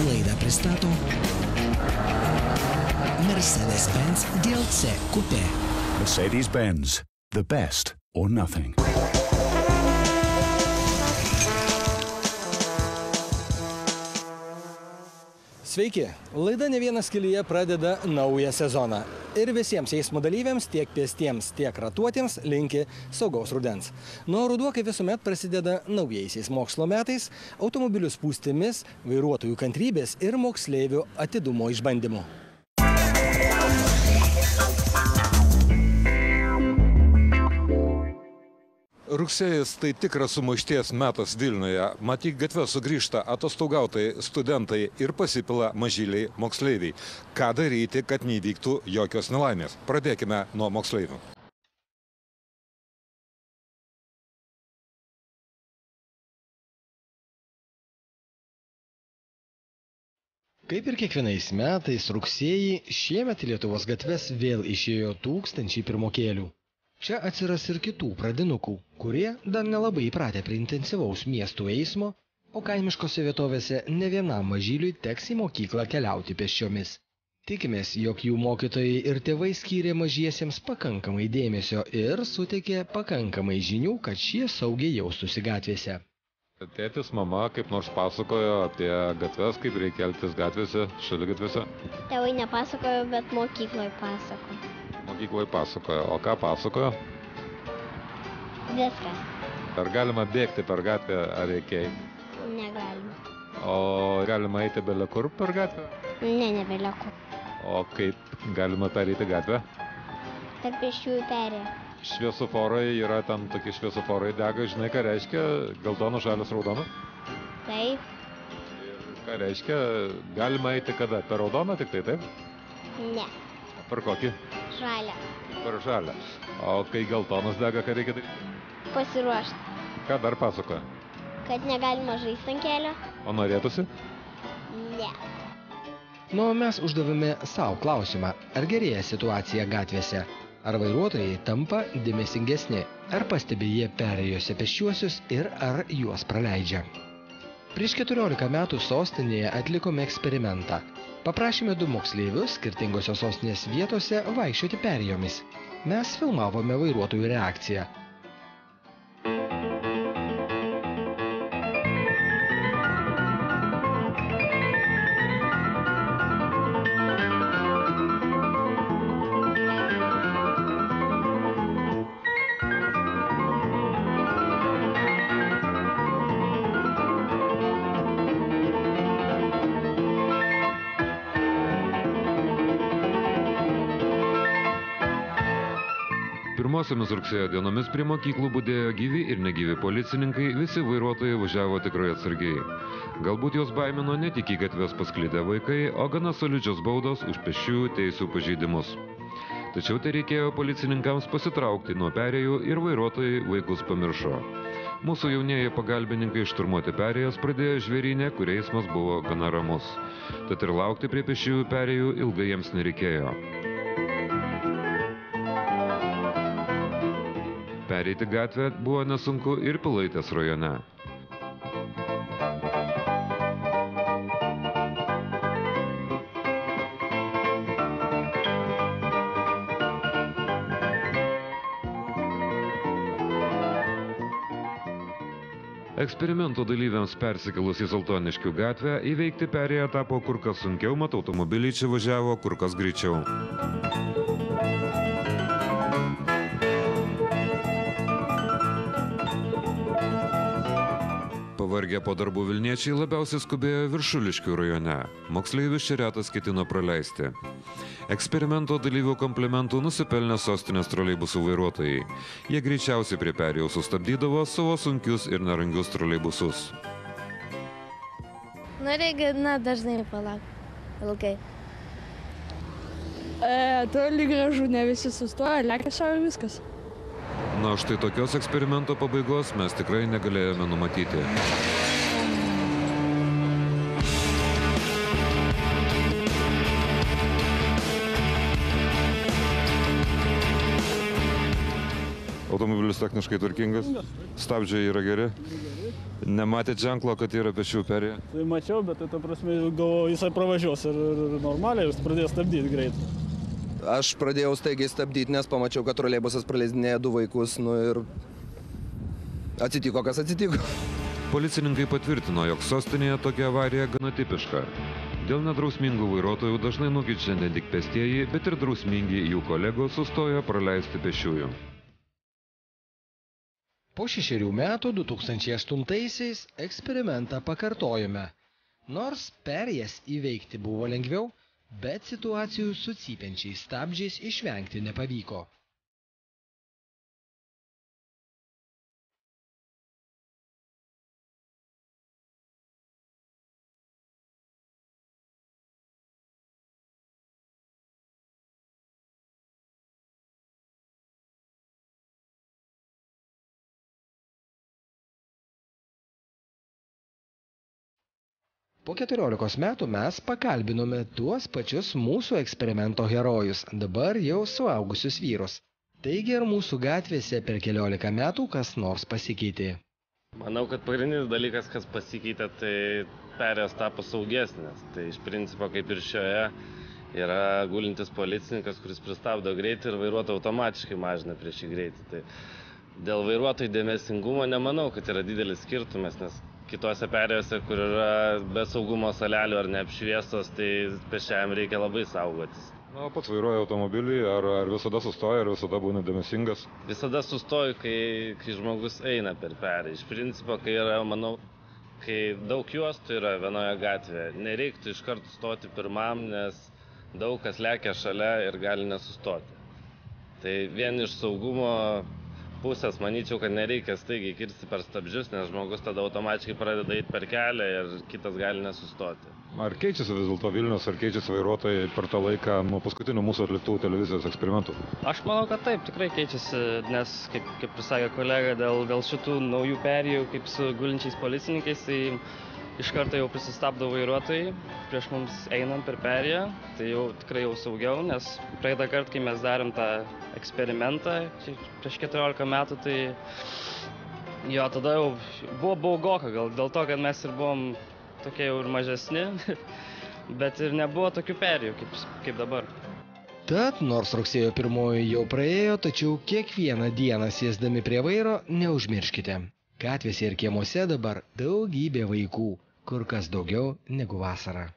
Laidą pristato Mercedes-Benz GLC Coupe. Mercedes-Benz. The best or nothing. Sveiki, laida Ne vienas kelyje pradeda naują sezoną. Ir visiems eismo dalyviams, tiek pėstiems, tiek ratuotiems linki saugaus rudens. Nuo ruduo, kaip visuomet, prasideda naujaisiais mokslo metais, automobilių spūstimis, vairuotojų kantrybės ir moksleivių atidumo išbandymų. Rugsėjis tai tikras sumaišties metas Vilniuje. Matyk gatvę sugrįžta atostogautojai, studentai ir pasipila mažyliai moksleiviai. Ką daryti, kad neįvyktų jokios nelaimės? Pradėkime nuo moksleivių. Kaip ir kiekvienais metais rugsėjį, šiemet į Lietuvos gatves vėl išėjo tūkstančiai pirmokėlių. Čia atsiras ir kitų pradinukų, kurie dar nelabai įpratę prie intensyvaus miestų eismo, o kaimiškose vietovėse ne vienam mažyliui teks į mokyklą keliauti pėsčiomis. Tikimės, jog jų mokytojai ir tėvai skyrė mažiesiems pakankamai dėmesio ir suteikė pakankamai žinių, kad šie saugiai jaustųsi gatvėse. Tėtis, mama kaip nors pasakojo apie gatves, kaip reikia elgtis gatvėse, šaligatviuose? Tėvai nepasakojo, bet mokykloje pasakojo. Mokykloje pasakojo. O ką pasakojo? Viską. Ar galima bėgti per gatvę, ar reikia eiti? Negalima. O galima eiti bele kur per gatvę? Ne bele kur. O kaip galima pereiti gatvę? Per pėsčiųjų perėją. Šviesoforai yra, tam tokie šviesoforai dega, žinai, ką reiškia? Geltonas, žalias, raudonas? Taip. Ką reiškia? Galima eiti kada? Per raudoną tik tai, taip? Ne. Per kokį? Žalią. Per žalią. O kai geltonas dega, ką reikia daryti? Pasiruošti. Ką dar pasakoja? Kad negalima žaisti ant kelio? O norėtųsi? Ne. Nu, mes uždavėme savo klausimą, ar gerėja situacija gatvėse, ar vairuotojai tampa dėmesingesni, ar pastebi jie perėjose pėsčiuosius ir ar juos praleidžia. Prieš 14 metų sostinėje atlikome eksperimentą. Paprašėme 2 moksleivius skirtingose sostinės vietose vaikščioti perėjomis. Mes filmavome vairuotojų reakciją. Pirmosiomis rugsėjo dienomis prie mokyklų budėjo gyvi ir negyvi policininkai, visi vairuotojai važiavo tikrai atsargiai. Galbūt jos baimino ne tik į gatves pasklidę vaikai, o gana solidžios baudos už pėsčiųjų teisių pažeidimus. Tačiau tai reikėjo policininkams pasitraukti nuo perėjų ir vairuotojai vaikus pamiršo. Mūsų jaunieji pagalbininkai šturmuoti perėjas pradėjo žvėrynę, kur eismas buvo gana ramus. Tad ir laukti prie pėsčiųjų perėjų ilgai jiems nereikėjo. Pereiti gatvę buvo nesunku ir Pilaitės rajone. Eksperimento dalyviams persikėlus į Saltoniškių gatvę įveikti perėją tapo kur kas sunkiau, mat automobiliai čia važiavo kur kas greičiau. Pavargę po darbų Vilniečiai labiausiai skubėjo Viršuliškių rajone. Moksleivius čia retas ketino praleisti. Eksperimento dalyvių komplimentų nusipelnė sostinės troleibusų vairuotojai. Jie greičiausiai prie perėjų sustabdydavo savo sunkius ir nerangius troleibusus. Reikia dažnai palaukti ilgai. Toli gražu ne visi sustoja, lekia sau ir viskas. Na, štai tokios eksperimento pabaigos mes tikrai negalėjome numatyti. Automobilis techniškai tvarkingas, stabdžiai yra geri. Nematėt ženklo, kad yra pėsčiųjų perėja? Tai mačiau, bet ta prasme, galvoju, jisai pravažiuos ir normaliai, jis pradėjo stabdyti greit. Aš pradėjau staigiai stabdyti, nes pamačiau, kad troleibusas praleidinėja 2 vaikus, ir atsitiko, kas atsitiko. Policininkai patvirtino, jog sostinėje tokia avarija gana tipiška. Dėl nedrausmingų vairuotojų dažnai nukenčia ne tik pėstieji, bet ir drausmingi jų kolegos sustoja praleisti pėsčiųjų. Po 6 metų 2008-aisiais eksperimentą pakartojome. Nors perėjas įveikti buvo lengviau, bet situacijų su cypiančiais stabdžiais išvengti nepavyko. Po 14 metų mes pakalbinome tuos pačius mūsų eksperimento herojus, dabar jau suaugusius vyrus. Taigi ir mūsų gatvėse per 14 metų kas nors pasikeitė. Manau, kad pagrindinis dalykas, kas pasikeitė, tai perėjos tapo saugesnės. Tai iš principo, kaip ir šioje, yra gulintis policininkas, kuris pristabdo greitį ir vairuotojas automatiškai mažina prieš jį greitį. Tai dėl vairuotojų dėmesingumo nemanau, kad yra didelis skirtumas, nes kitose perėjose, kur yra be saugumo salelių ar neapšviestos, tai pėsčiajam reikia labai saugotis. Na, pats vairuoja automobilį, ar visada sustoja, ar visada būna dėmesingas? Visada sustoju, kai žmogus eina per perėją. Iš principo, kai yra, manau, kai daug juostų yra vienoje gatvėje, nereiktų iš karto stoti pirmam, nes daug kas lekia šalia ir gali nesustoti. Tai vien iš saugumo pusės manyčiau, kad nereikia staigiai kirsti per stabdžius, nes žmogus tada automatiškai pradeda eiti per kelią ir kitas gali nesustoti. Ar keičiasi vis dėlto Vilnius, ar keičiasi vairuotojai per tą laiką nuo paskutinių mūsų atliktų televizijos eksperimentų? Aš manau, kad taip, tikrai keičiasi, nes, kaip prisakė kolega, dėl šitų naujų perėjų, kaip su gulinčiais policininkais, tai iš karto jau prisistabdo vairuotojai prieš mums einant per perėją, tai jau tikrai jau saugiau, nes praeitą kartą, kai mes darėm tą eksperimentą prieš 14 metų, tai jo, tada jau buvo baugoka, gal dėl to, kad mes ir buvom tokie jau ir mažesni, bet ir nebuvo tokių perėjų kaip dabar. Tad, nors rugsėjo 1 jau praėjo, tačiau kiekvieną dieną sėsdami prie vairo neužmirškite. Gatvėse ir kiemuose dabar daugybė vaikų, kur kas daugiau negu vasarą.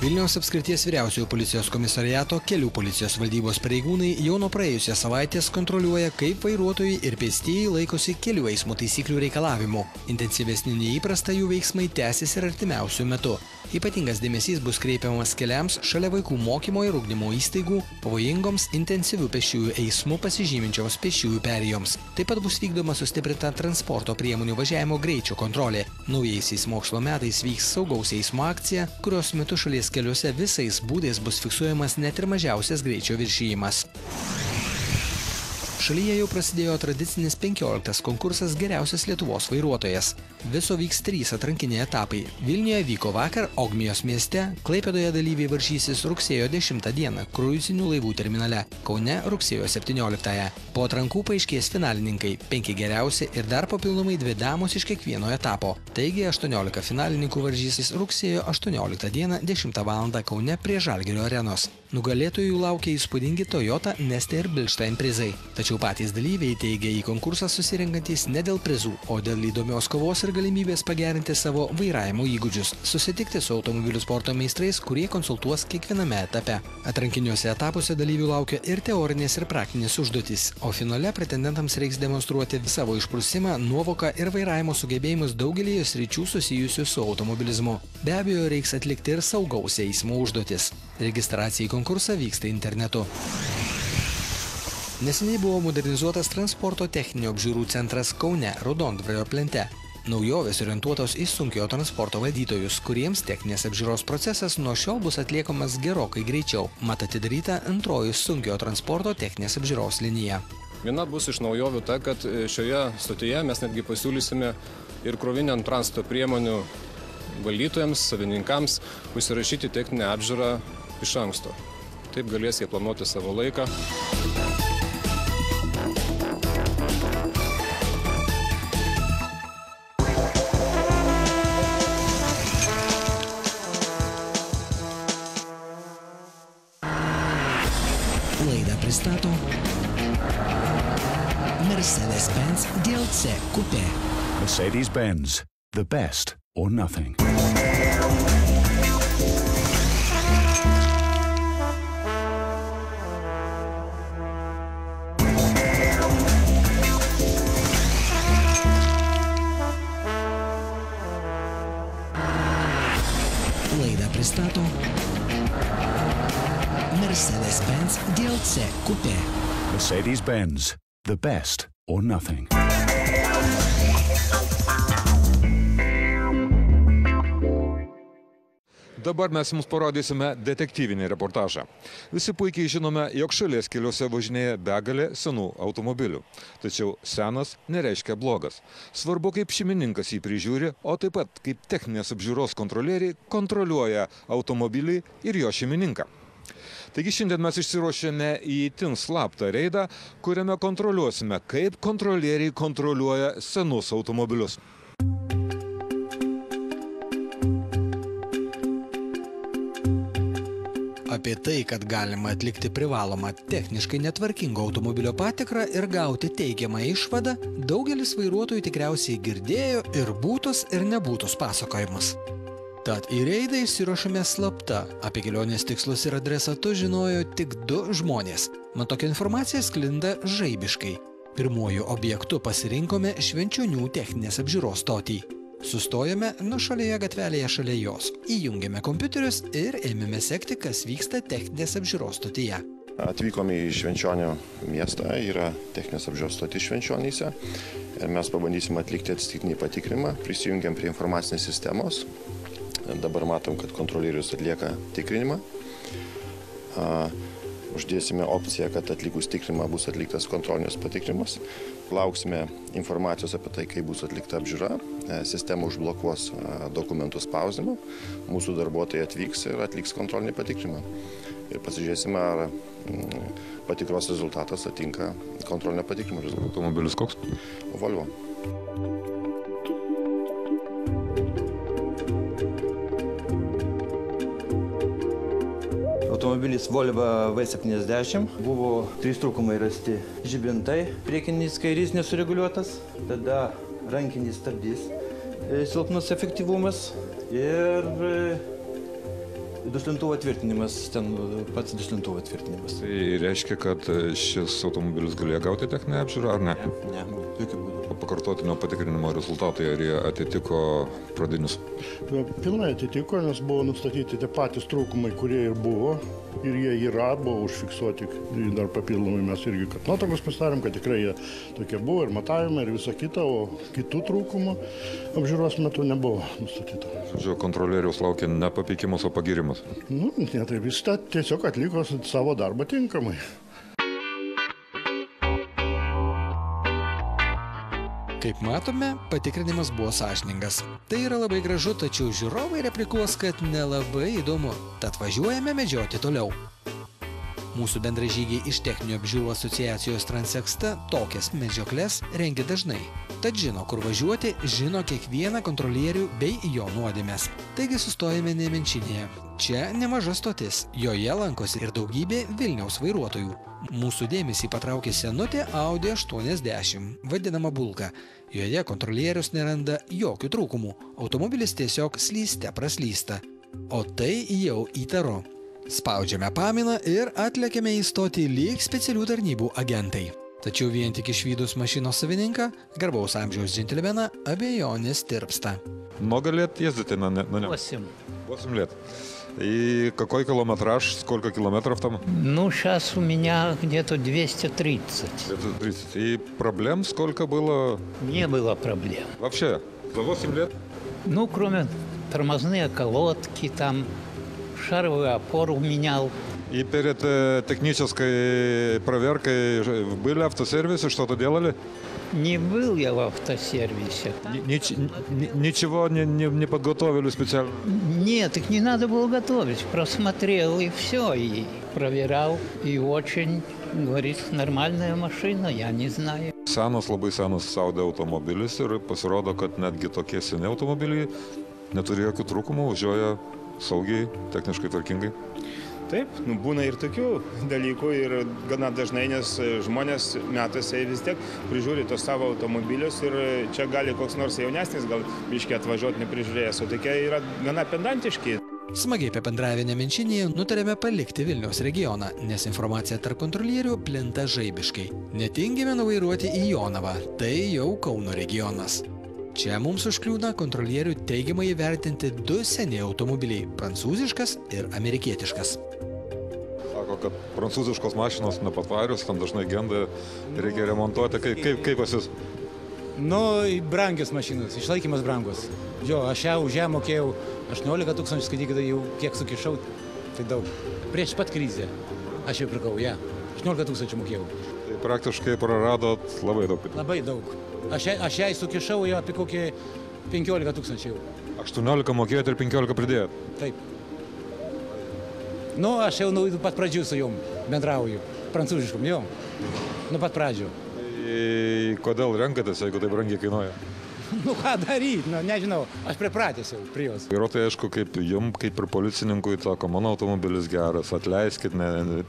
Vilniaus apskrities vyriausiojo policijos komisariato kelių policijos valdybos pareigūnai jau nuo praėjusios savaitės kontroliuoja, kaip vairuotojai ir pėstieji laikosi kelių eismo taisyklių reikalavimų. Intensyvesni nei įprasta jų veiksmai tęsis ir artimiausiu metu. Ypatingas dėmesys bus kreipiamas keliams šalia vaikų mokymo ir ugdymo įstaigų, pavojingoms intensyvių pėsčiųjų eismų pasižyminčioms pėsčiųjų perėjoms. Taip pat bus vykdoma sustiprinta transporto priemonių važiavimo greičio kontrolė. Naujaisiais mokslo metais vyks saugaus eismo akcija, kurios metu šalies keliuose visais būdais bus fiksuojamas net ir mažiausias greičio viršijimas. Šalyje jau prasidėjo tradicinis 15 konkursas Geriausias Lietuvos vairuotojas. Viso vyks 3 atrankiniai etapai. Vilniuje vyko vakar Ogmijos mieste, Klaipėdoje dalyviai varžysis rugsėjo 10 dieną kruizinių laivų terminale, Kaune rugsėjo 17. Po atrankų paaiškės finalininkai, 5 geriausi ir dar papildomai 2 damos iš kiekvieno etapo. Taigi 18 finalininkų varžysis rugsėjo 18 dieną 10 val. Kaune prie Žalgirio arenos. Nugalėtojų laukia įspūdingi Toyota, Neste ir Bilstein prizai. Tačiau patys dalyviai teigia į konkursą susirinkantys ne dėl prizų, o dėl įdomios kovos ir galimybės pagerinti savo vairavimo įgūdžius, susitikti su automobilių sporto meistrais, kurie konsultuos kiekviename etape. Atrankiniuose etapuose dalyvių laukia ir teorinės ir praktinės užduotys, o finale pretendentams reiks demonstruoti savo išprusimą, nuovoką ir vairavimo sugebėjimus daugelį sričių susijusių su automobilizmu. Be abejo, reiks atlikti ir saugaus eismo užduotis. Registracija į konkursą vyksta internetu. Neseniai buvo modernizuotas transporto techninio apžiūrų centras Kaune, Raudondvario plente. Naujovės orientuotos į sunkiojo transporto valdytojus, kuriems techninės apžiūros procesas nuo šiol bus atliekamas gerokai greičiau. Mat atidaryta antroji sunkiojo transporto techninės apžiūros linija. Viena bus iš naujovių ta, kad šioje stotyje mes netgi pasiūlysime ir kroviniam transporto priemonių valdytojams, savininkams užsirašyti techninę apžiūrą iš anksto. Taip galės jie planuoti savo laiką. Laidą pristato Mercedes-Benz DLC Coupe. Mercedes-Benz, the best or nothing. Laidą pristato Mercedes-Benz DLC Coupe. Mercedes-Benz, the best or nothing. Dabar mes jums parodysime detektyvinį reportažą. Visi puikiai žinome, jog šalies keliuose važinėja begalė senų automobilių. Tačiau senas nereiškia blogas. Svarbu, kaip šeimininkas jį prižiūri, o taip pat kaip techninės apžiūros kontrolieriai kontroliuoja automobilį ir jo šeimininką. Taigi šiandien mes išsiruošėme į itin slaptą reidą, kuriame kontroliuosime, kaip kontrolieriai kontroliuoja senus automobilius. Apie tai, kad galima atlikti privalomą techniškai netvarkingo automobilio patikrą ir gauti teigiamą išvadą, daugelis vairuotojų tikriausiai girdėjo ir būtus ir nebūtus pasakojimus. Tad į reidą išsiruošėme slapta. Apie kelionės tikslus ir adresatus žinojo tik 2 žmonės. Mat tokia informacija sklinda žaibiškai. Pirmuoju objektu pasirinkome Švenčionių techninės apžiūros stotį. Sustojome nuošalėje gatvelėje šalia jos, įjungėme kompiuterius ir ėmėme sekti, kas vyksta techninės apžiūros stotyje. Atvykome į Švenčionių miestą, yra techninės apžiūros stotis Švenčionyse ir mes pabandysime atlikti atsitiktinį patikrinimą, prisijungiam prie informacinės sistemos. Dabar matom, kad kontrolierius atlieka tikrinimą. Uždėsime opciją, kad atlikus tikrinimą bus atliktas kontrolinis patikrinimas. Lauksime informacijos apie tai, kaip bus atlikta apžiūra. Sistema užblokuos dokumentų spausdinimą. Mūsų darbuotojai atvyks ir atliks kontrolinį patikrinimą. Ir pasižiūrėsime, ar patikros rezultatas atitinka kontrolinio patikrinimo rezultatą. Automobilis koks? Volvo. Automobilis Volvo V70, buvo 3 trūkumai rasti. Žibintai, priekinis kairys nesureguliuotas, tada rankinis stabdys, silpnus efektyvumas ir duslintuvo tvirtinimas, ten pats duslintuvo tvirtinimas. Tai reiškia, kad šis automobilis galėjo gauti techninę apžiūrą, ar ne? Ne, jokių būdų. Pakartotinio patikrinimo rezultatai, ar jie atitiko pradinius? Pilnai atitiko, nes buvo nustatyti tie patys trūkumai, kurie ir buvo. Ir jie yra, buvo užfiksuoti dar papildomai mes irgi, kad nuotraukos pasidarėm, kad tikrai jie tokie buvo ir matavimai ir visa kita, o kitų trūkumų apžiūros metu nebuvo nustatyta. Žodžiu, kontrolieriaus laukia ne papeikimas, o pagirimas. Nu, ne, tai vis tiesiog atliko savo darbą tinkamai. Kaip matome, patikrinimas buvo sąžiningas. Tai yra labai gražu, tačiau žiūrovai replikuos, kad nelabai įdomu. Tad važiuojame medžioti toliau. Mūsų bendražygiai iš Techninių apžiūrų asociacijos Transeksta tokias medžioklės rengia dažnai. Tad žino, kur važiuoti, žino kiekvieną kontrolierių bei jo nuodėmes. Taigi sustojame Nemenčinėje. Čia nemaža stotis. Joje lankosi ir daugybė Vilniaus vairuotojų. Mūsų dėmesį patraukė senutė Audi 80, vadinama Bulka. Joje kontrolierius neranda jokių trūkumų. Automobilis tiesiog slyste praslysta. O tai jau įtaru. Spaudžiame paminą ir atlėkėme į stotį lyg specialių tarnybų agentai. Tačiau vien tik išvydus mašinos savininką, garbaus amžiaus džentelmeną, abejonės tirpsta. Много лет ездите на нем? 8. 8 лет. И какой километраж, сколько километров там? Ну, сейчас у меня где-то 230. 230. И проблем сколько было? Не было проблем. Вообще, за 8 лет? Ну, кроме тормозные колодки, там шаровую опору менял. И перед технической проверкой были автосервисы, что-то делали? Не был я в автосервисе. Ничего не подготовили специально? Нет, их не надо было готовить. Просмотрел и все, и проверял. И очень, говорит, нормальная машина, я не знаю. Senas, labai senas Audi automobilis ir pasirodo, kad netgi tokie seni automobiliai neturi jokių trūkumų, važiuoja saugiai, techniškai tvarkingai. Taip, būna ir tokių dalykų ir gana dažnai, nes žmonės metuose vis tiek prižiūri tos savo automobilius ir čia gali koks nors jaunesnis gal biškį atvažiuoti neprižiūrėjęs, o tokie yra gana pedantiški. Smagiai apibendravę Nemenčinėje nutarėme palikti Vilniaus regioną, nes informacija tarp kontrolierių plinta žaibiškai. Netingime nuvairuoti į Jonavą, tai jau Kauno regionas. Čia mums užkliūna kontrolierių teigiamai įvertinti 2 seni automobiliai – prancūziškas ir amerikietiškas. Sako, kad prancūziškos mašinos nepatvarius, tam dažnai genda, reikia remontuoti. Kaip pas jūs? Nu, brangios mašinos, išlaikymas brangus. Jo, aš už ją mokėjau 18 000, skaitykite, jau kiek sukišau, tai daug. Prieš pat krizę aš jau pirkau ją, 18 000 mokėjau. Tai praktiškai praradot labai daug. Labai daug. Aš jai sukišau jau apie kokį 15 000 jau. 18 mokėjot ir 15 pridėjot? Taip. Nu, aš jau nuo pat pradžių su jom bendrauju, prancūziškom, jo, nuo pat pradžių. Tai kodėl renkatės, jeigu tai brangiai kainuoja? Nu, ką daryti, nu, nežinau, aš pripratęs jau prie jos. Vairuotojai, aišku, kaip jums, kaip ir policininkui, sako, mano automobilis geras, atleiskit,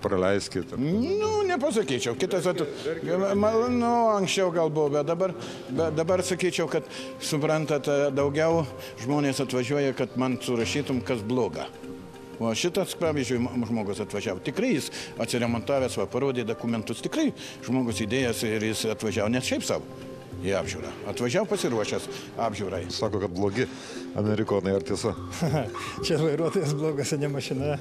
praleiskit. Nu, nepasakyčiau, kitas nu, anksčiau gal buvo, bet dabar sakyčiau, kad suprantate, daugiau žmonės atvažiuoja, kad man surašytum, kas bloga. O šitas, pavyzdžiui, žmogus atvažiavo. Tikrai jis atsiremontavęs, parodė dokumentus, tikrai žmogus įdėjęs ir jis atvažiavo, net šiaip savo. Į apžiūrą. Atvažiavo pasiruošęs apžiūrai. Sako, kad blogi amerikonai, ar tiesa? Čia vairuotojas blogas, ne mašina.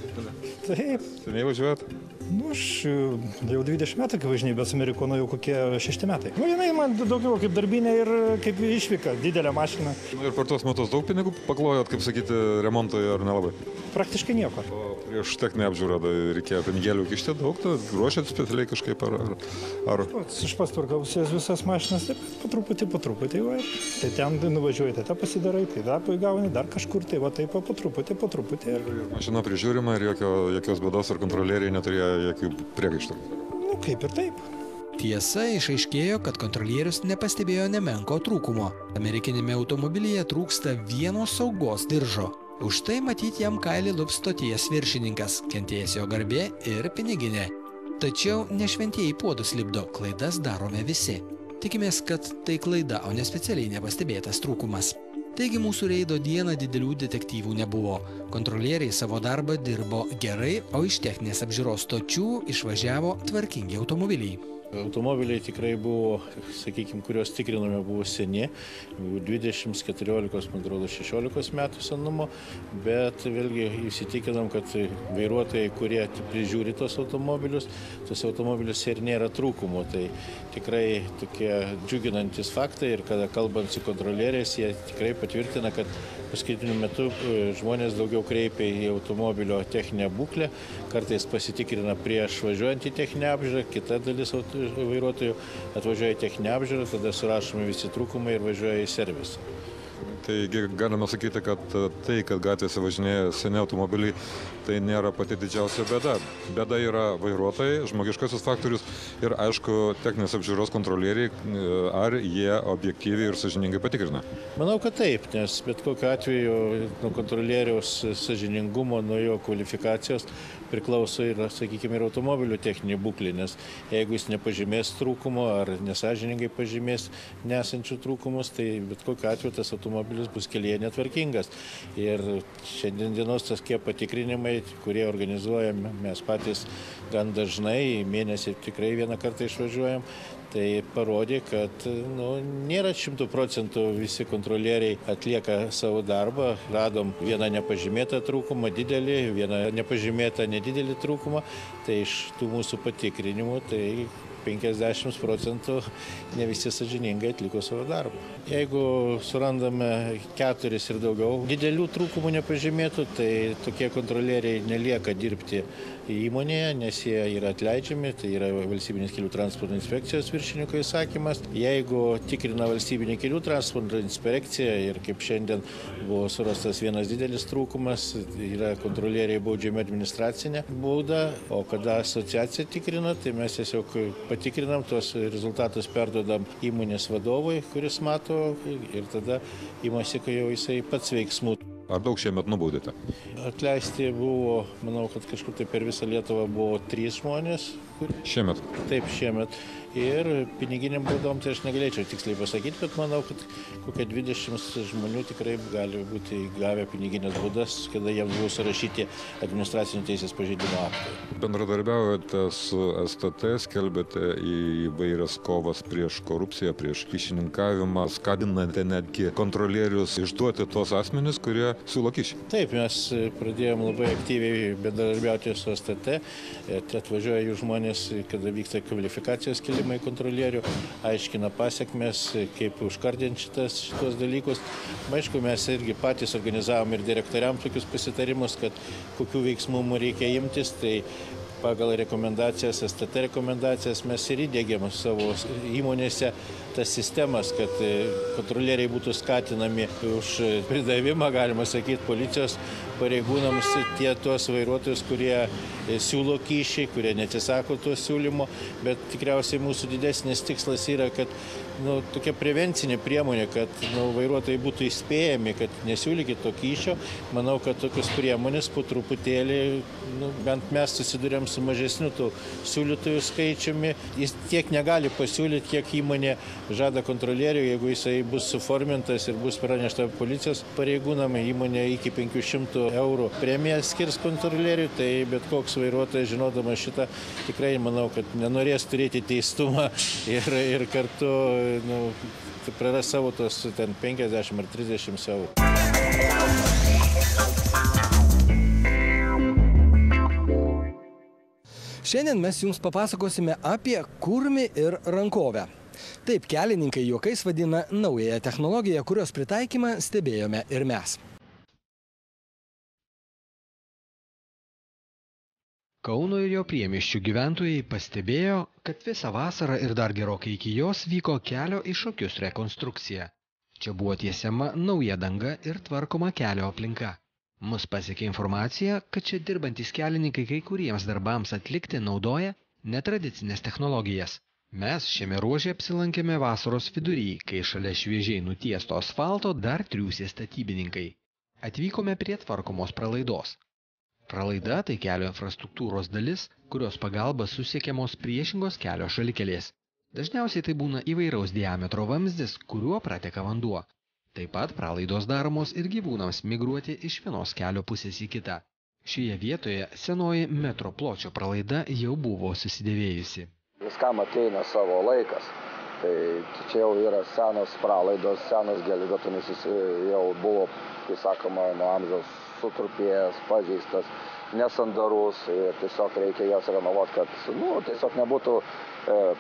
Taip. Seniai važiuojat? Nu, aš jau 20 metų, kai važinėjau, bet su amerikonu jau kokie 6 metai. Nu, jinai man daugiau kaip darbinė ir kaip išvyka, didelė mašina. Ir per tuos metus daug pinigų paklojot, kaip sakyti, remontui ar nelabai? Praktiškai nieko. O prieš techninę apžiūrą reikėjo pinigėlių kišti daug, ruošiat specialiai kažkaip ar... Aš pats tvarkausi visas mašinas, taip, po truputį, va. Tai ten nuvažiuoji, tai tą pasidarai, tai dar gauni, dar kažkur, tai va taip po truputį. Ir mašina prižiūrima ir jokios bėdos ar kontrolieriai neturėjo jokių priekaištų? Nu, kaip ir taip. Tiesa, išaiškėjo, kad kontrolierius nepastebėjo nemenko trūkumo. Amerikinėme automobilyje trūksta vieno saugos diržo. Už tai matyti jam kailį lups stoties viršininkas, kentėjęs jo garbė ir piniginė. Tačiau ne šventieji puodus lipdo, klaidas darome visi. Tikimės, kad tai klaida, o ne specialiai nepastebėtas trūkumas. Taigi mūsų reido dieną didelių detektyvų nebuvo. Kontrolieriai savo darbą dirbo gerai, o iš techninės apžiūros stočių išvažiavo tvarkingi automobiliai. Automobiliai tikrai buvo, sakykime, kuriuos tikrinome, buvo seni, 20, 14, man atrodo, 16 metų senumo, bet vėlgi įsitikinom, kad vairuotojai, kurie prižiūri tos automobilius ir nėra trūkumų. Tai tikrai tokie džiuginantis faktai ir kada kalbant su kontrolieriais, jie tikrai patvirtina, kad paskutiniu metu žmonės daugiau kreipia į automobilio techninę būklę, kartais pasitikrina prieš važiuojant į techninę apžiūrą, kita dalis vairuotojų atvažiuoja į techninę apžiūrą, tada surašomi visi trūkumai ir važiuoja į servisą. Taigi galime sakyti, kad tai, kad gatvėse važinėja seni automobiliai, tai nėra pati didžiausia bėda. Bėda yra vairuotojai, žmogiškasis faktorius ir, aišku, techninės apžiūros kontrolieriai, ar jie objektyviai ir sąžiningai patikrina. Manau, kad taip, nes bet kokiu atveju nuo kontrolieriaus sąžiningumo, nuo jo kvalifikacijos priklauso ir, sakykime, ir automobilių techninė būklė, nes jeigu jis nepažymės trūkumo ar nesąžiningai pažymės nesančių trūkumus, tai bet kokiu atveju tas automobilis bus kelyje netvarkingas. Ir šiandien dienos tokie patikrinimai, kurie organizuojame mes patys gan dažnai, mėnesį tikrai vieną kartą išvažiuojam, tai parodė, kad nėra 100% visi kontrolieriai atlieka savo darbą. Radom vieną nepažymėtą trūkumą didelį, vieną nepažymėtą nedidelį trūkumą. Tai iš tų mūsų patikrinimų, tai 50% ne visi sąžiningai atliko savo darbą. Jeigu surandame 4 ir daugiau didelių trūkumų nepažymėtų, tai tokie kontrolieriai nelieka dirbti įmonėje, nes jie yra atleidžiami, tai yra Valstybinės kelių transporto inspekcijos viršininkai. viršininko įsakymas. Jeigu tikrina valstybinė kelių transporto inspekcija ir kaip šiandien buvo surastas vienas didelis trūkumas, yra kontrolieriai baudžiami administracinė bauda, o kada asociacija tikrina, tai mes tiesiog patikrinam, tuos rezultatus perduodam įmonės vadovui, kuris mato ir tada imasi, kai jau jisai pats veiksmų. Ar daug šiemet nubaudėte? Atleisti buvo, manau, kad kažkur tai per visą Lietuvą buvo 3 žmonės. Šiemet? Taip, šiemet. Ir piniginiam baudom, tai aš negalėčiau tiksliai pasakyti, bet manau, kad kokie 20 žmonių tikrai gali būti gavę piniginės baudas, kada jiems buvo surašyti administracinių teisės pažeidimo aktai. Bendradarbiaujate su STT, skelbėte įvairias kovas prieš korupciją, prieš kyšininkavimą, skatinate netgi kontrolierius išduoti tos asmenys, kurie siūlo kyšį. Taip, mes pradėjom labai aktyviai bendradarbiauti su STT, atvažiuoja jų žmonės, kada vyksta kvalifikacijos kėlimai kontrolierių, aiškina pasiekmes, kaip užkardinti šitos dalykus. Aišku, mes irgi patys organizavom ir direktoriam tokius pasitarimus, kad kokių veiksmų reikia imtis, tai pagal rekomendacijas, STT rekomendacijas mes ir įdėgėm savo įmonėse tas sistemas, kad kontrolieriai būtų skatinami už pridavimą, galima sakyti, policijos pareigūnams tuos vairuotojus, kurie siūlo kyšį, kurie neatsisako to siūlymo, bet tikriausiai mūsų didesnis tikslas yra, kad tokia prevencinė priemonė, kad vairuotojai būtų įspėjami, kad nesiūlykit to kyšio. Manau, kad tokios priemonės po truputėlį, bent mes susidurėm su mažesniu tų siūlytojų skaičiumi. Jis tiek negali pasiūlyti, kiek įmonė žada kontrolierių, jeigu jisai bus suformintas ir bus pranešta policijos pareigūnam, įmonė iki 500 eurų premiją skirs kontrolieriui, tai bet koks vairuotojas, žinodamas šitą, tikrai manau, kad nenorės turėti teistumą ir kartu praras savo tos 50 ar 30 eurų. Šiandien mes jums papasakosime apie kurmį ir rankovę. Taip kelininkai juokais vadina naująją technologiją, kurios pritaikymą stebėjome ir mes. Kauno ir jo priemiesčių gyventojai pastebėjo, kad visą vasarą ir dar gerokai iki jos vyko kelio į Šakius rekonstrukcija. Čia buvo tiesiama nauja danga ir tvarkoma kelio aplinka. Mus pasiekė informacija, kad čia dirbantys kelininkai kai kuriems darbams atlikti naudoja netradicinės technologijas. Mes šiame ruože apsilankėme vasaros vidury, kai šalia šviežiai nutiesto asfalto dar triūsė statybininkai. Atvykome prie tvarkomos pralaidos. Pralaida tai kelio infrastruktūros dalis, kurios pagalba susiekiamos priešingos kelio šalikelės. Dažniausiai tai būna įvairaus diametro vamzdis, kuriuo prateka vanduo. Taip pat pralaidos daromos ir gyvūnams migruoti iš vienos kelio pusės į kitą. Šioje vietoje senoji metro pločio pralaida jau buvo susidėvėjusi. Viskam ateina savo laikas. Tai čia jau yra senos pralaidos, senos gelžbetonis jau buvo, kai sakoma, nuo amžiaus sutrupėjęs, pažeistas, nesandarus ir tiesiog reikia jas renovuoti, kad tiesiog nebūtų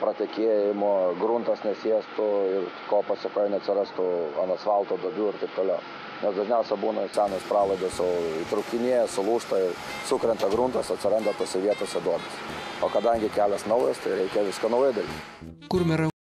pratekėjimo, gruntas nesiestų ir ko pasekoje neatsirastų ant asfalto duobių ir taip toliau. Nes dažniausiai būna senos pralaidos, įtrūkinėja, sulūžta ir sukrenta gruntas, atsiranda tose vietose duobės. O kadangi kelias naujas, tai reikia viską naujai daryti.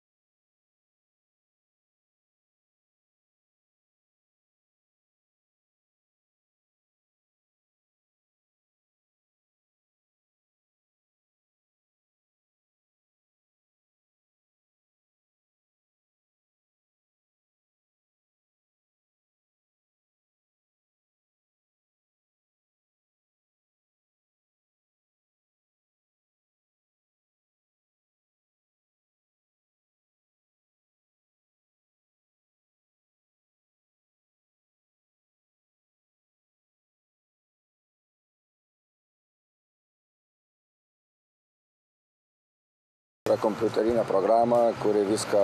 Yra kompiuterinė programa, kuri viską,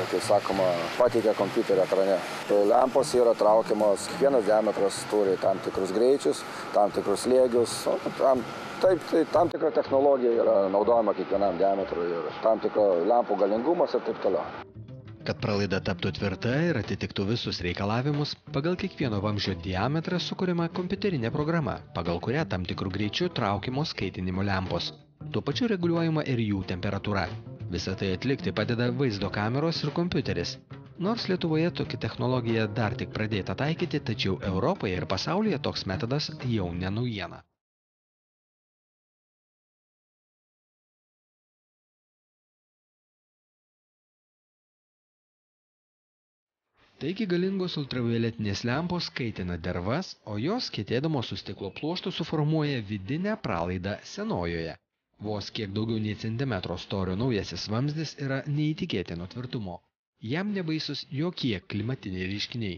kaip sakoma, pateikia kompiuterio ekrane. Tai lempos yra traukiamos, kiekvienas diametras turi tam tikrus greičius, tam tikrus slėgius. Tam tikra technologija yra naudojama kiekvienam diametrui ir tam tikro lempų galingumas ir taip toliau. Kad pralaida taptų tvirta ir atitiktų visus reikalavimus, pagal kiekvieno vamzdžio diametrą sukuriama kompiuterinė programa, pagal kurią tam tikrų greičių traukiamos kaitinimo lempos. Tuo pačiu reguliuojama ir jų temperatūra. Visą tai atlikti padeda vaizdo kameros ir kompiuteris. Nors Lietuvoje tokia technologija dar tik pradėta taikyti, tačiau Europoje ir pasaulyje toks metodas jau ne naujiena. Taigi galingos ultravioletinės lempos kaitina dervas, o jos kietėdamos su stiklo pluoštu suformuoja vidinę pralaidą senojoje. Vos kiek daugiau nei centimetro storio naujasis vamzdis yra neįtikėtino tvirtumo. Jam nebaisus jokie klimatiniai reiškiniai.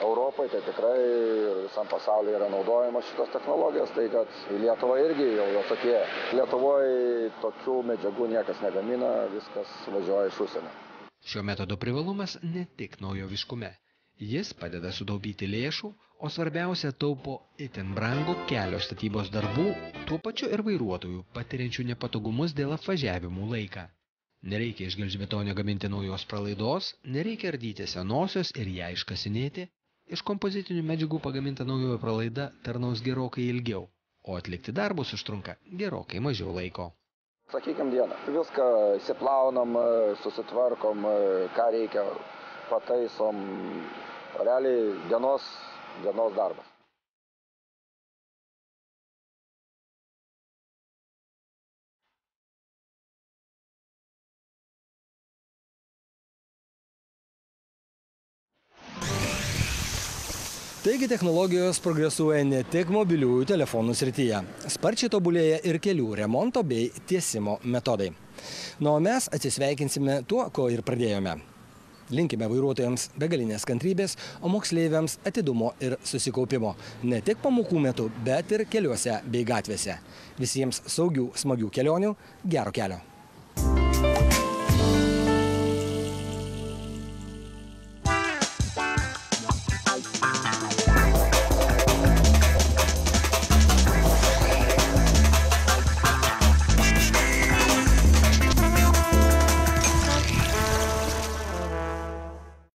Europoje tai tikrai visam pasaulyje yra naudojamos šitos technologijos, tai kad į Lietuvą irgi jau jos atėjo. Lietuvoje tokių medžiagų niekas negamina, viskas važiuoja iš užsienio. Šio metodo privalumas ne tik naujoviškume. Jis padeda sutaupyti lėšų, o svarbiausia taupo itin brangų kelio statybos darbų, tuo pačiu ir vairuotojų, patiriančių nepatogumus dėl apvažiavimų laiką. Nereikia iš gelžbetonio gaminti naujos pralaidos, nereikia ardyti senosios ir ją iškasinėti. Iš kompozitinių medžiagų pagaminta naujoji pralaida tarnaus gerokai ilgiau, o atlikti darbus užtrunka gerokai mažiau laiko. Sakykim dieną. Viską įsiplaunam, susitvarkom, ką reikia, pataisom. Realiai dienos darbas. Taigi technologijos progresuoja ne tik mobiliųjų telefonų srityje. Sparčiai tobulėja ir kelių remonto bei tiesimo metodai. Na, o mes atsisveikinsime tuo, ko ir pradėjome. Linkime vairuotojams begalinės kantrybės, o moksleiviams atidumo ir susikaupimo. Ne tik pamokų metu, bet ir keliuose bei gatvėse. Visiems saugių, smagių kelionių, gero kelio.